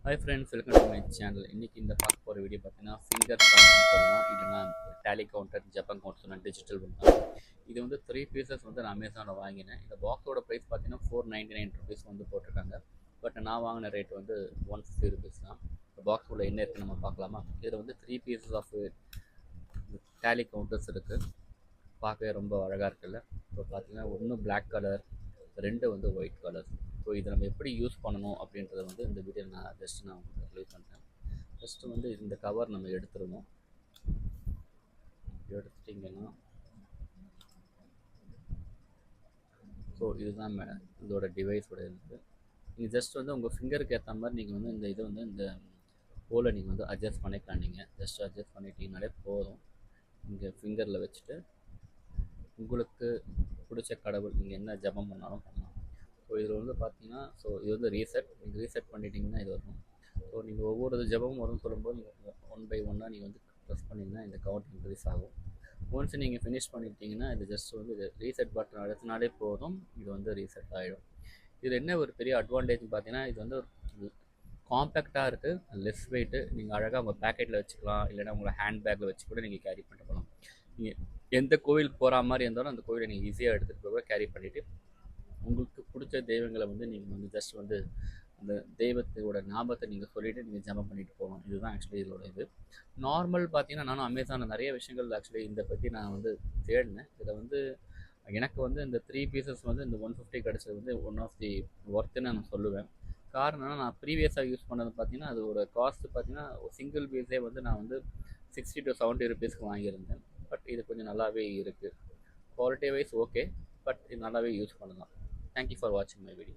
Hi friends, welcome to my channel. இன்றைக்கி இந்த பார்க்க போகிற வீடியோ பார்த்தீங்கன்னா ஃபிங்கர் கவுண்ட்னு சொல்லலாம், இல்லைனா டேலி கவுண்டர், ஜப்பான் கவுண்ட் சொல்லலாம், டிஜிட்டல் தான். இது வந்து 3 பீசஸ் வந்து நான் அமேசானில் வாங்கினேன். இந்த பாக்ஸோட ப்ரைஸ் பார்த்தீங்கன்னா $499 வந்து போட்டிருக்காங்க. பட் நான் வாங்கின ரேட் வந்து $150 தான். இந்த பாக்ஸ் உள்ள என்ன இருக்குன்னு நம்ம பார்க்கலாமா? இதில் வந்து 3 பீசஸ் ஆஃப் டேலி கவுண்டர்ஸ் இருக்குது. பார்க்கவே ரொம்ப அழகாக இருக்குல்ல. இப்போ பார்த்தீங்கன்னா ஒன்று பிளாக் கலர், 2 வந்து ஒயிட் கலர். ஸோ இதை நம்ம எப்படி யூஸ் பண்ணணும் அப்படின்றத வந்து இந்த வீடியோ நான் உங்களுக்கு ரிலீவ் பண்ணுறேன். ஃபஸ்ட்டு வந்து இந்த கவர் நம்ம எடுத்துருவோம். எடுத்துட்டிங்கன்னா ஸோ இதுதான் இதோட டிவைஸோட இருக்குது. நீங்கள் ஜஸ்ட் வந்து உங்கள் ஃபிங்கருக்கு ஏற்ற மாதிரி நீங்கள் வந்து இந்த இதை வந்து இந்த ஹோலை நீங்கள் வந்து அட்ஜஸ்ட் பண்ணிக்கலாம். நீங்கள் ஜஸ்ட் அட்ஜஸ்ட் பண்ணிட்டீங்கனாலே போதும். இங்கே ஃபிங்கரில் வச்சுட்டு உங்களுக்கு பிடிச்ச கடவுள் நீங்கள் என்ன ஜபம் பண்ணாலும் பண்ணலாம். ஸோ இதில் வந்து பார்த்தீங்கன்னா, ஸோ இது வந்து நீங்கள் ரீசெட் பண்ணிட்டீங்கன்னா இது வரும். ஸோ நீங்கள் ஒவ்வொரு ஜபமும் வரும்னு சொல்லும்போது நீங்கள் ஒன் பை ஒன்னாக நீங்கள் வந்து ப்ரெஸ் பண்ணிங்கன்னா இந்த கவுண்ட் இன்க்ரீஸ் ஆகும். ஒன்ஸ் நீங்கள் ஃபினிஷ் பண்ணிட்டீங்கன்னா இது ஜஸ்ட் வந்து இது ரீசெட் பட்டன் அழுத்தினாலே போதும், இது வந்து ரீசெட் ஆகிடும். இதில் என்ன ஒரு பெரிய அட்வான்டேஜ்னு பார்த்தீங்கன்னா, இது வந்து ஒரு காம்பேக்டாக இருக்குது, லெஸ் வெயிட்டு. நீங்கள் அழகாக உங்கள் பேக்கெட்டில் வச்சுக்கலாம், இல்லைனா உங்களை ஹேண்ட் பேக்கில் வச்சு கூட நீங்கள் கேரி பண்ணிட்டு போகலாம். நீங்கள் எந்த கோவிலுக்கு போகிற மாதிரி இருந்தாலும் அந்த கோவிலை நீங்கள் ஈஸியாக எடுத்துகிட்டு போக கேரி பண்ணிவிட்டு உங்களுக்கு பிடிச்ச தெய்வங்களை வந்து நீங்கள் வந்து ஜஸ்ட் வந்து அந்த தெய்வத்தோட ஞாபகத்தை நீங்கள் சொல்லிவிட்டு நீங்கள் ஜபம் பண்ணிட்டு போகணும். இதுதான் ஆக்சுவலி இதோட இது. நார்மல் பார்த்தீங்கன்னா, நானும் அமேசானில் நிறைய விஷயங்கள் ஆக்சுவலி இதை பற்றி நான் வந்து தேடினேன். இதில் வந்து எனக்கு வந்து இந்த 3 பீசஸ் வந்து இந்த 150 கிடச்சது வந்து ஒன் ஆஃப் தி ஒர்த்துன்னு நான் சொல்லுவேன். காரணம், நான் ப்ரீவியஸாக யூஸ் பண்ணது பார்த்தீங்கன்னா, அதோட காஸ்ட்டு பார்த்தீங்கன்னா சிங்கிள் பீஸே வந்து நான் வந்து $60 to $70 வாங்கியிருந்தேன். பட் இது கொஞ்சம் நல்லாவே இருக்குது. குவாலிட்டி வைஸ் ஓகே, பட் இது நல்லாவே யூஸ் பண்ணலாம். Thank you for watching my video.